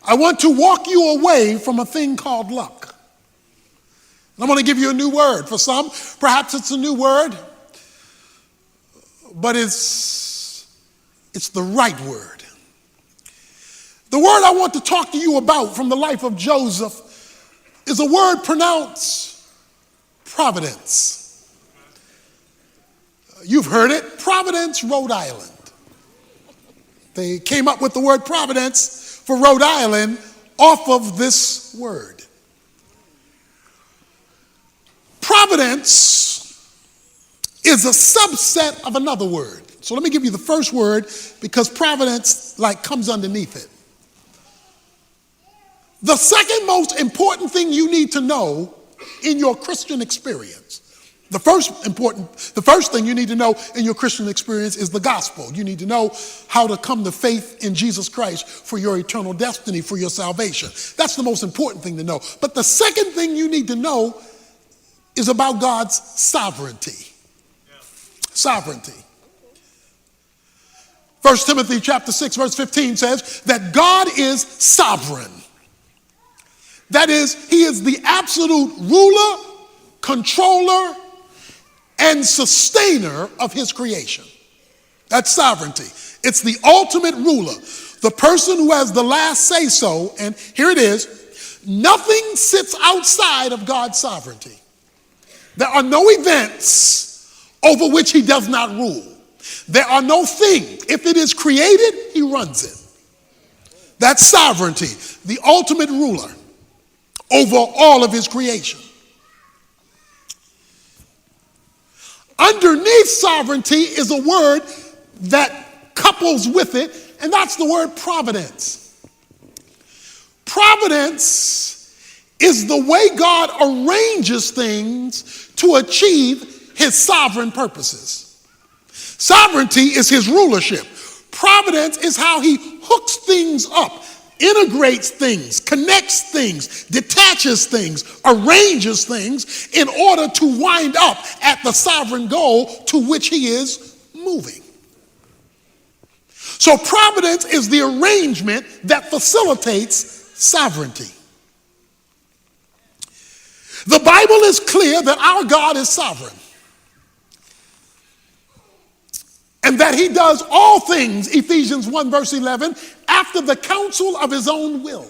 I want to walk you away from a thing called luck. I'm going to give you a new word. For some, perhaps it's a new word, but it's the right word. The word I want to talk to you about from the life of Joseph is a word pronounced providence. You've heard it, Providence, Rhode Island. They came up with the word Providence for Rhode Island off of this word. Providence is a subset of another word. So let me give you the first word because providence comes underneath it. The second most important thing you need to know in your Christian experience, the first thing you need to know in your Christian experience is the gospel. You need to know how to come to faith in Jesus Christ for your eternal destiny, for your salvation. That's the most important thing to know. But the second thing you need to know is about God's sovereignty. Sovereignty. 1 Timothy chapter 6, verse 15 says that God is sovereign. That is, he is the absolute ruler, controller, and sustainer of his creation. That's sovereignty. It's the ultimate ruler, the person who has the last say-so. And here it is, nothing sits outside of God's sovereignty. There are no events over which he does not rule. There are no things. If it is created, he runs it. That's sovereignty, the ultimate ruler over all of his creation. Underneath sovereignty is a word that couples with it, and that's the word providence. Providence is the way God arranges things to achieve his sovereign purposes. Sovereignty is his rulership. Providence is how he hooks things up, integrates things, connects things, detaches things, arranges things in order to wind up at the sovereign goal to which he is moving. So providence is the arrangement that facilitates sovereignty. The Bible is clear that our God is sovereign and that he does all things, Ephesians 1 verse 11, after the counsel of his own will.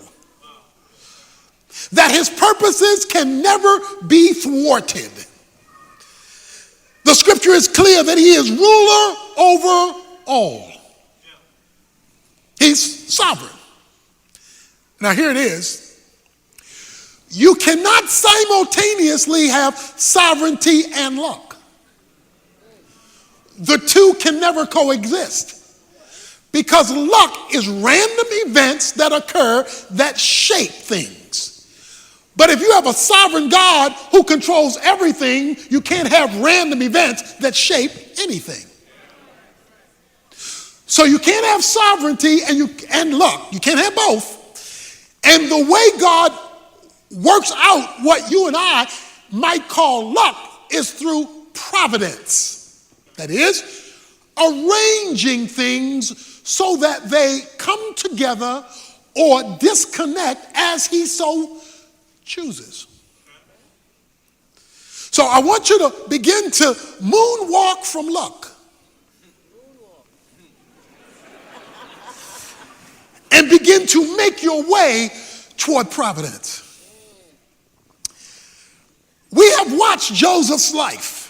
That his purposes can never be thwarted. The scripture is clear that he is ruler over all. He's sovereign. Now here it is. You cannot simultaneously have sovereignty and luck. The two can never coexist. Because luck is random events that occur that shape things. But if you have a sovereign God who controls everything, you can't have random events that shape anything. So you can't have sovereignty and luck. You can't have both. And the way God works out what you and I might call luck is through providence. That is, arranging things so that they come together or disconnect as he so chooses. So I want you to begin to moonwalk from luck and begin to make your way toward providence. We have watched Joseph's life,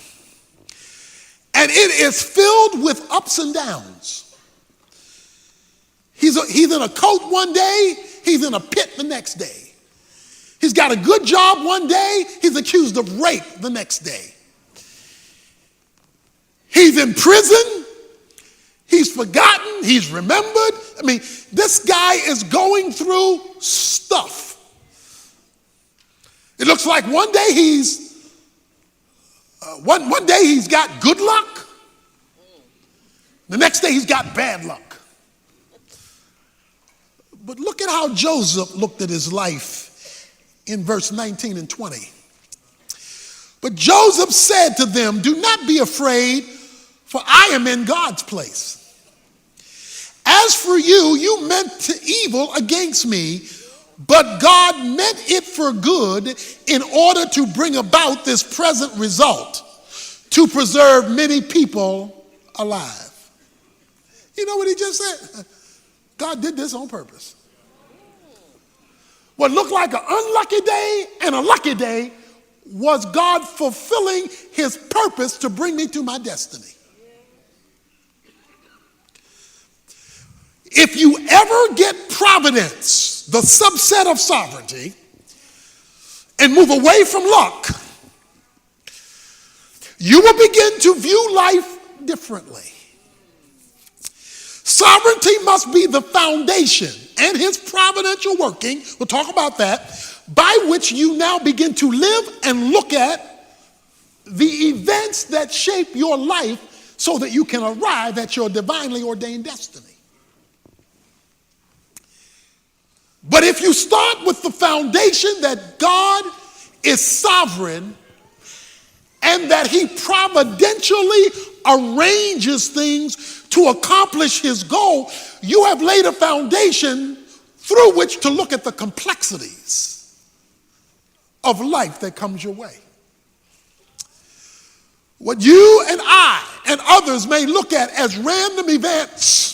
and it is filled with ups and downs. He's in a coat one day, he's in a pit the next day. He's got a good job one day, he's accused of rape the next day. He's in prison, he's forgotten, he's remembered. I mean, this guy is going through stuff. It looks like one day he's got good luck. The next day he's got bad luck. But look at how Joseph looked at his life in verse 19 and 20. But Joseph said to them, "Do not be afraid, for I am in God's place. As as for you, you meant to evil against me, but God meant it for good in order to bring about this present result, to preserve many people alive. You know what he just said? God did this on purpose. What looked like an unlucky day and a lucky day was God fulfilling his purpose to bring me to my destiny. If you ever get providence, the subset of sovereignty, and move away from luck, you will begin to view life differently. Sovereignty must be the foundation and his providential working, we'll talk about that, by which you now begin to live and look at the events that shape your life so that you can arrive at your divinely ordained destiny. But if you start with the foundation that God is sovereign and that he providentially arranges things to accomplish his goal, you have laid a foundation through which to look at the complexities of life that comes your way. What you and I and others may look at as random events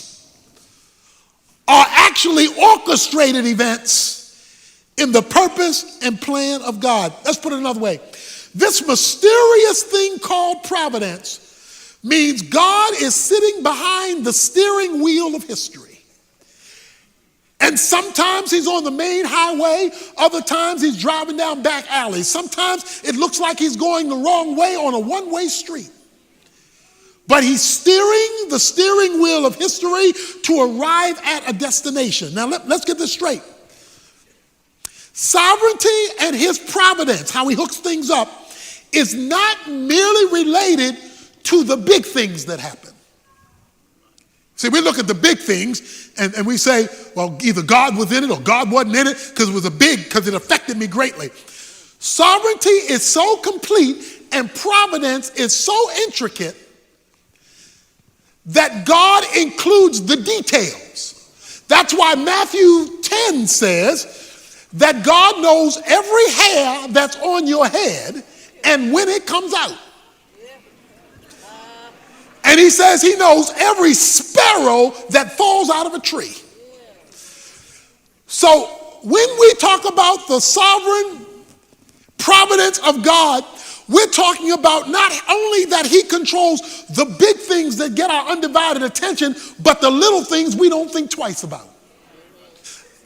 are actually orchestrated events in the purpose and plan of God. Let's put it another way. This mysterious thing called providence means God is sitting behind the steering wheel of history. And sometimes he's on the main highway, other times he's driving down back alleys. Sometimes it looks like he's going the wrong way on a one-way street. But he's steering the steering wheel of history to arrive at a destination. Now let's get this straight. Sovereignty and his providence, how he hooks things up, is not merely related to the big things that happen. See, we look at the big things and we say, well, either God was in it or God wasn't in it because it affected me greatly. Sovereignty is so complete and providence is so intricate that God includes the details. That's why Matthew 10 says that God knows every hair that's on your head and when it comes out. And he says he knows every sparrow that falls out of a tree. So when we talk about the sovereign providence of God, we're talking about not only that he controls the big things that get our undivided attention, but the little things we don't think twice about.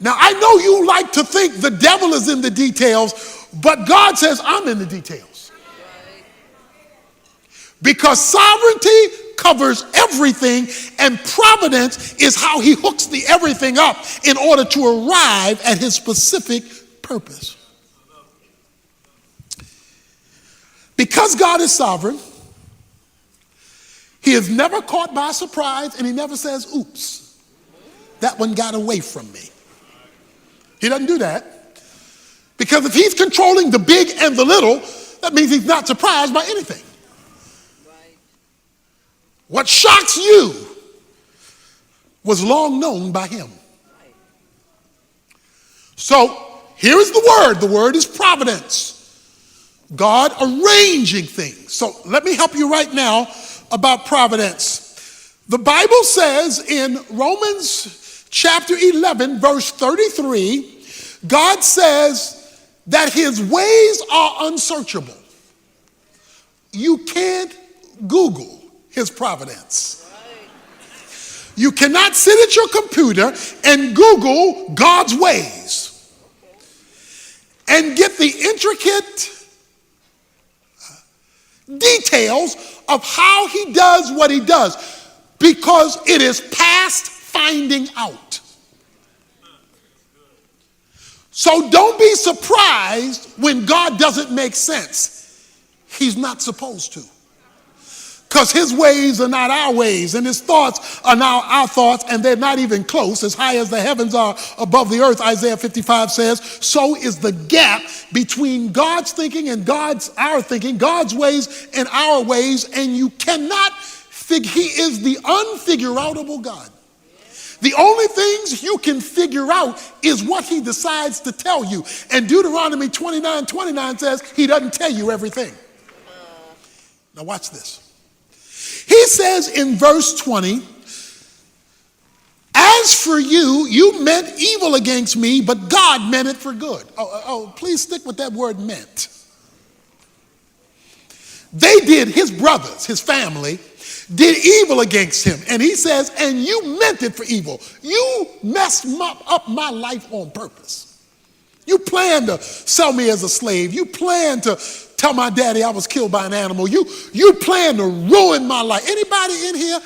Now, I know you like to think the devil is in the details, but God says I'm in the details. Because sovereignty covers everything, and providence is how he hooks the everything up in order to arrive at his specific purpose. Because God is sovereign, he is never caught by surprise, and he never says, oops, that one got away from me. He doesn't do that. Because if he's controlling the big and the little, that means he's not surprised by anything. What shocks you was long known by him. So here is the word. The word is providence. God arranging things. So let me help you right now about providence. The Bible says in Romans chapter 11, verse 33, God says that his ways are unsearchable. You can't Google his providence. You cannot sit at your computer and Google God's ways and get the intricate details of how he does what he does, because it is past finding out. So don't be surprised when God doesn't make sense. He's not supposed to. Because his ways are not our ways, and his thoughts are not our thoughts, and they're not even close. As high as the heavens are above the earth, Isaiah 55 says, so is the gap between God's thinking and our thinking, God's ways and our ways, and you cannot he is the unfigure-outable God. The only things you can figure out is what he decides to tell you. And Deuteronomy 29:29 says he doesn't tell you everything. Now watch this. He says in verse 20, as for you, you meant evil against me, but God meant it for good. Please stick with that word meant. They did, his brothers, his family, did evil against him. And he says, and you meant it for evil. You messed up my life on purpose. You planned to sell me as a slave. You planned to tell my daddy I was killed by an animal. You planned to ruin my life. Anybody in here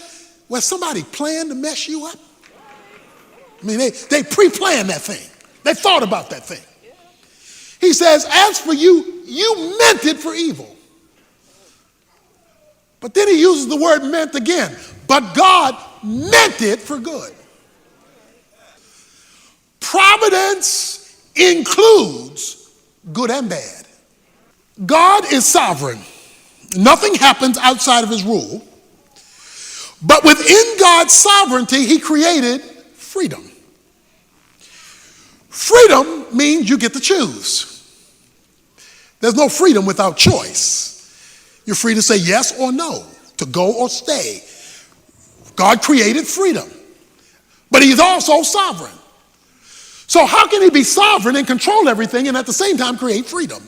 where somebody planned to mess you up? I mean, they pre-planned that thing. They thought about that thing. He says, as for you, you meant it for evil. But then he uses the word meant again. But God meant it for good. Providence includes good and bad. God is sovereign. Nothing happens outside of his rule. But within God's sovereignty, he created freedom. Freedom means you get to choose. There's no freedom without choice. You're free to say yes or no, to go or stay. God created freedom, but he's also sovereign. So how can he be sovereign and control everything and at the same time create freedom?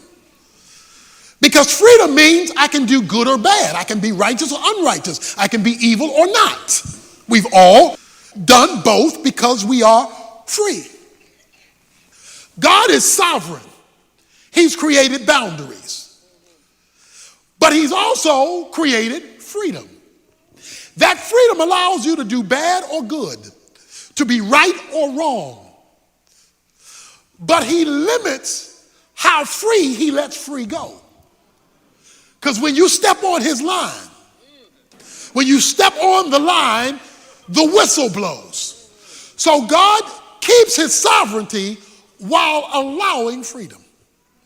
Because freedom means I can do good or bad. I can be righteous or unrighteous. I can be evil or not. We've all done both because we are free. God is sovereign. He's created boundaries. But he's also created freedom. That freedom allows you to do bad or good, to be right or wrong. But he limits how free he lets free go. Because when you step on his line, when you step on the line, the whistle blows. So God keeps his sovereignty while allowing freedom.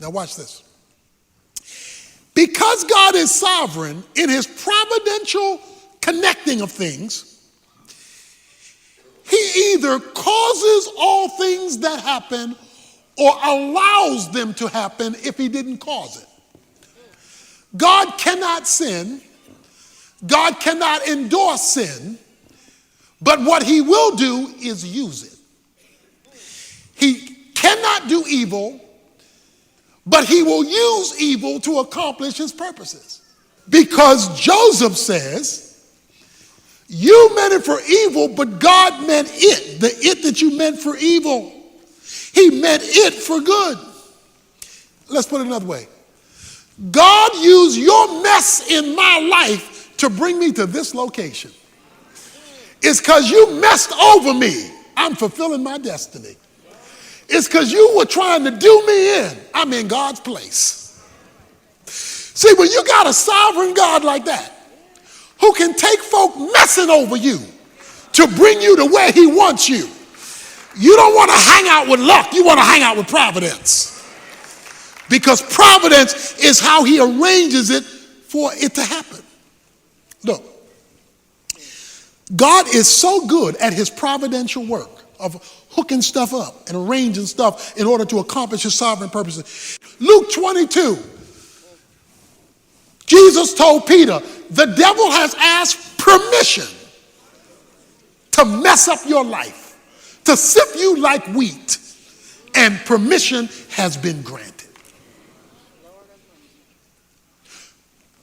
Now watch this. Because God is sovereign in his providential connecting of things, he either causes all things that happen or allows them to happen if he didn't cause it. God cannot sin. God cannot endorse sin. But what he will do is use it. He cannot do evil, but he will use evil to accomplish his purposes. Because Joseph says, you meant it for evil, but God meant it. The it that you meant for evil, he meant it for good. Let's put it another way. God used your mess in my life to bring me to this location. It's because you messed over me. I'm fulfilling my destiny. It's because you were trying to do me in. I'm in God's place. See, when you got a sovereign God like that, who can take folk messing over you to bring you to where he wants you, you don't want to hang out with luck. You want to hang out with providence. Because providence is how he arranges it for it to happen. Look, God is so good at his providential work of hooking stuff up and arranging stuff in order to accomplish his sovereign purposes. Luke 22, Jesus told Peter, the devil has asked permission to mess up your life, to sift you like wheat, and permission has been granted.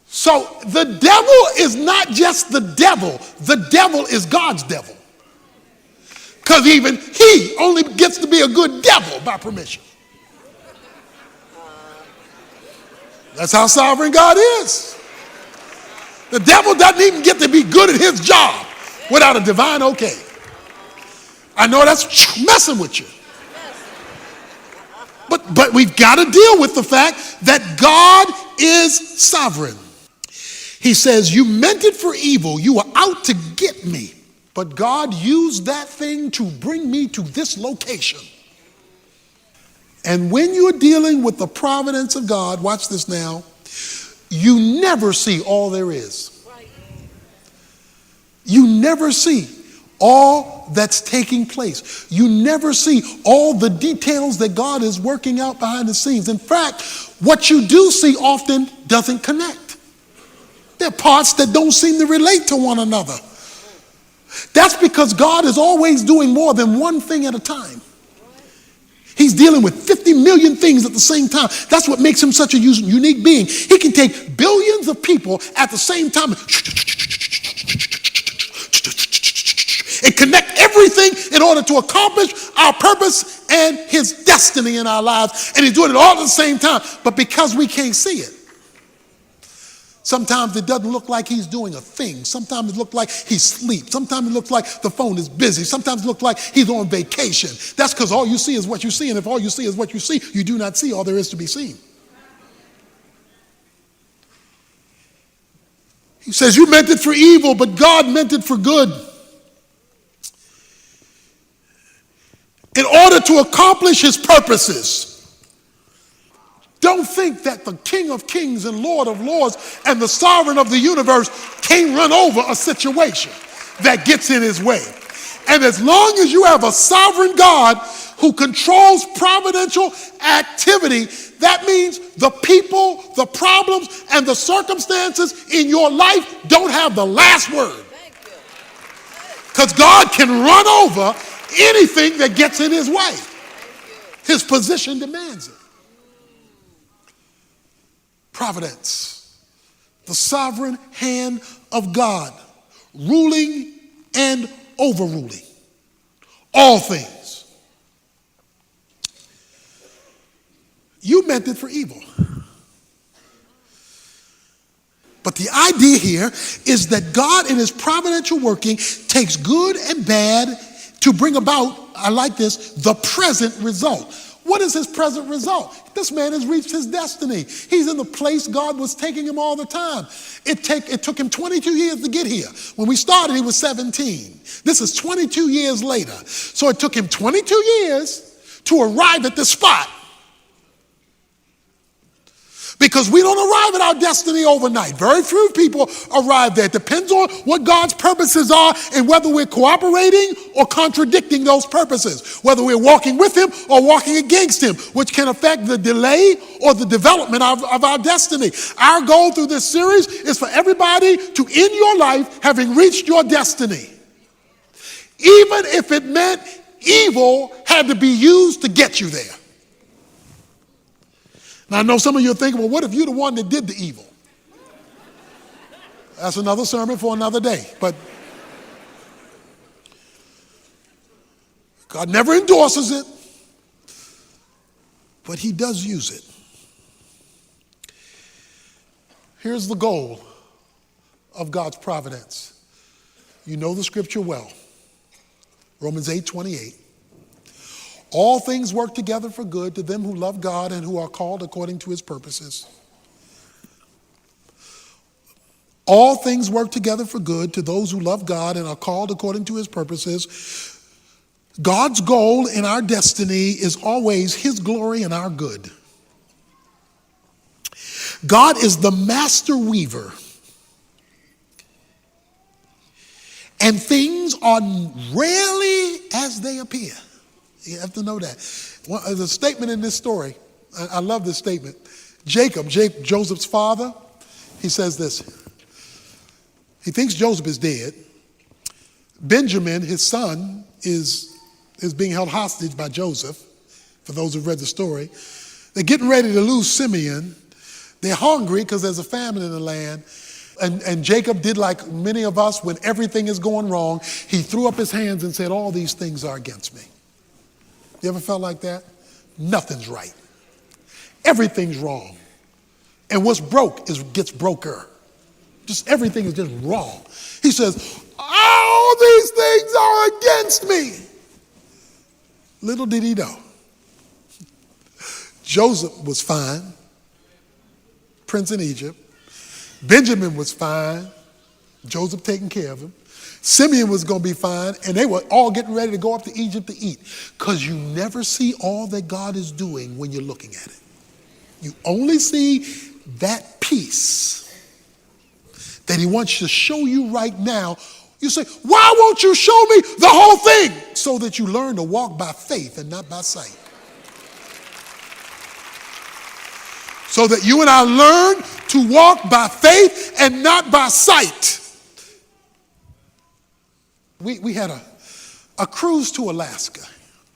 So the devil is not just the devil is God's devil. Because even he only gets to be a good devil by permission. That's how sovereign God is. The devil doesn't even get to be good at his job without a divine okay. I know that's messing with you. But we've got to deal with the fact that God is sovereign. He says, you meant it for evil. You were out to get me. But God used that thing to bring me to this location. And when you're dealing with the providence of God, watch this now, you never see all there is. You never see all that's taking place. You never see all the details that God is working out behind the scenes. In fact, what you do see often doesn't connect. There are parts that don't seem to relate to one another. That's because God is always doing more than one thing at a time. He's dealing with 50 million things at the same time. That's what makes him such a unique being. He can take billions of people at the same time and connect everything in order to accomplish our purpose and his destiny in our lives. And he's doing it all at the same time. But because we can't see it, sometimes it doesn't look like he's doing a thing. Sometimes it looks like he's asleep. Sometimes it looks like the phone is busy. Sometimes it looks like he's on vacation. That's because all you see is what you see. And if all you see is what you see, you do not see all there is to be seen. He says, you meant it for evil, but God meant it for good. In order to accomplish his purposes. Don't think that the King of Kings and Lord of Lords and the sovereign of the universe can't run over a situation that gets in his way. And as long as you have a sovereign God who controls providential activity, that means the people, the problems, and the circumstances in your life don't have the last word. Because God can run over anything that gets in his way. His position demands it. Providence, the sovereign hand of God, ruling and overruling all things. You meant it for evil. But the idea here is that God in his providential working takes good and bad to bring about, I like this, the present result. What is his present result? This man has reached his destiny. He's in the place God was taking him all the time. It took him 22 years to get here. When we started, he was 17. This is 22 years later. So it took him 22 years to arrive at this spot. Because we don't arrive at our destiny overnight. Very few people arrive there. It depends on what God's purposes are and whether we're cooperating or contradicting those purposes. Whether we're walking with him or walking against him, which can affect the delay or the development of our destiny. Our goal through this series is for everybody to end your life having reached your destiny. Even if it meant evil had to be used to get you there. Now, I know some of you are thinking, well, what if you're the one that did the evil? That's another sermon for another day. But God never endorses it, but he does use it. Here's the goal of God's providence. You know the scripture well. Romans 8:28. All things work together for good to them who love God and who are called according to his purposes. All things work together for good to those who love God and are called according to his purposes. God's goal in our destiny is always his glory and our good. God is the master weaver. And things are rarely as they appear. You have to know that. There's a statement in this story. I love this statement. Jacob, Joseph's father, he says this. He thinks Joseph is dead. Benjamin, his son, is being held hostage by Joseph, for those who've read the story. They're getting ready to lose Simeon. They're hungry because there's a famine in the land. And Jacob did like many of us when everything is going wrong. He threw up his hands and said, all these things are against me. You ever felt like that? Nothing's right. Everything's wrong. And what's broke gets broker. Just everything is just wrong. He says, all these things are against me. Little did he know. Joseph was fine, prince in Egypt. Benjamin was fine, Joseph taking care of him. Simeon was going to be fine, and they were all getting ready to go up to Egypt to eat. Because you never see all that God is doing when you're looking at it. You only see that piece that he wants to show you right now. You say, why won't you show me the whole thing? So that you learn to walk by faith and not by sight. So that you and I learn to walk by faith and not by sight. We had a cruise to Alaska.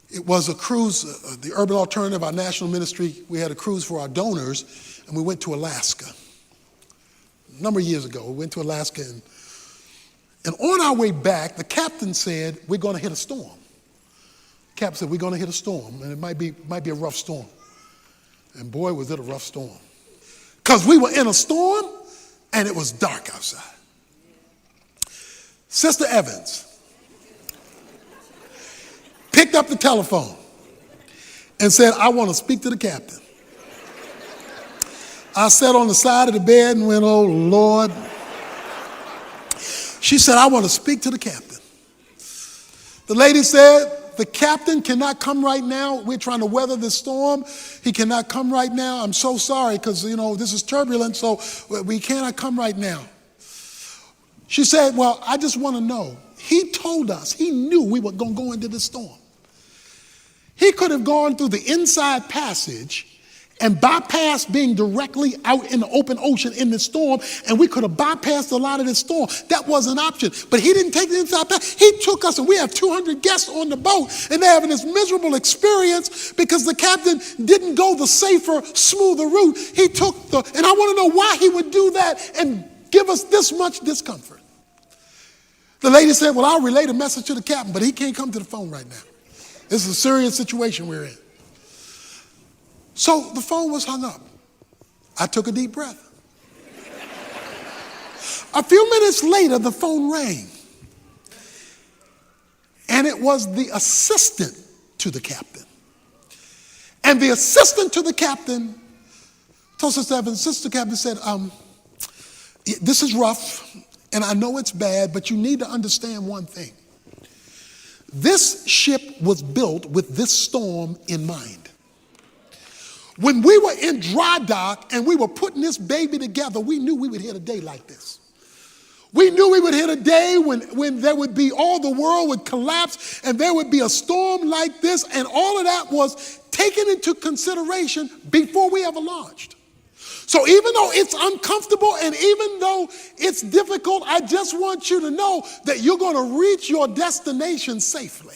It was a cruise, the Urban Alternative, our national ministry, we had a cruise for our donors, and we went to Alaska. A number of years ago, we went to Alaska, and on our way back, the captain said, we're going to hit a storm. The captain said, we're going to hit a storm, and it might be a rough storm. And boy, was it a rough storm. Because we were in a storm, and it was dark outside. Sister Evans picked up the telephone and said, I want to speak to the captain. I sat on the side of the bed and went, oh, Lord. She said, I want to speak to the captain. The lady said, the captain cannot come right now. We're trying to weather this storm. He cannot come right now. I'm so sorry because, this is turbulent, so we cannot come right now. She said, well, I just want to know. He told us, he knew we were going to go into this storm. He could have gone through the inside passage and bypassed being directly out in the open ocean in the storm, and we could have bypassed a lot of this storm. That was an option. But he didn't take the inside passage. He took us, and we have 200 guests on the boat, and they're having this miserable experience because the captain didn't go the safer, smoother route. He took and I want to know why he would do that and give us this much discomfort. The lady said, well, I'll relay the message to the captain, but he can't come to the phone right now. This is a serious situation we're in. So the phone was hung up. I took a deep breath. A few minutes later, the phone rang. And it was the assistant to the captain. And the assistant to the captain told Sister Evans, Sister Captain said, this is rough, and I know it's bad, but you need to understand one thing. This ship was built with this storm in mind. When we were in dry dock and we were putting this baby together, we knew we would hit a day like this. We knew we would hit a day when there would be all the world would collapse and there would be a storm like this, and all of that was taken into consideration before we ever launched. So even though it's uncomfortable and even though it's difficult, I just want you to know that you're going to reach your destination safely.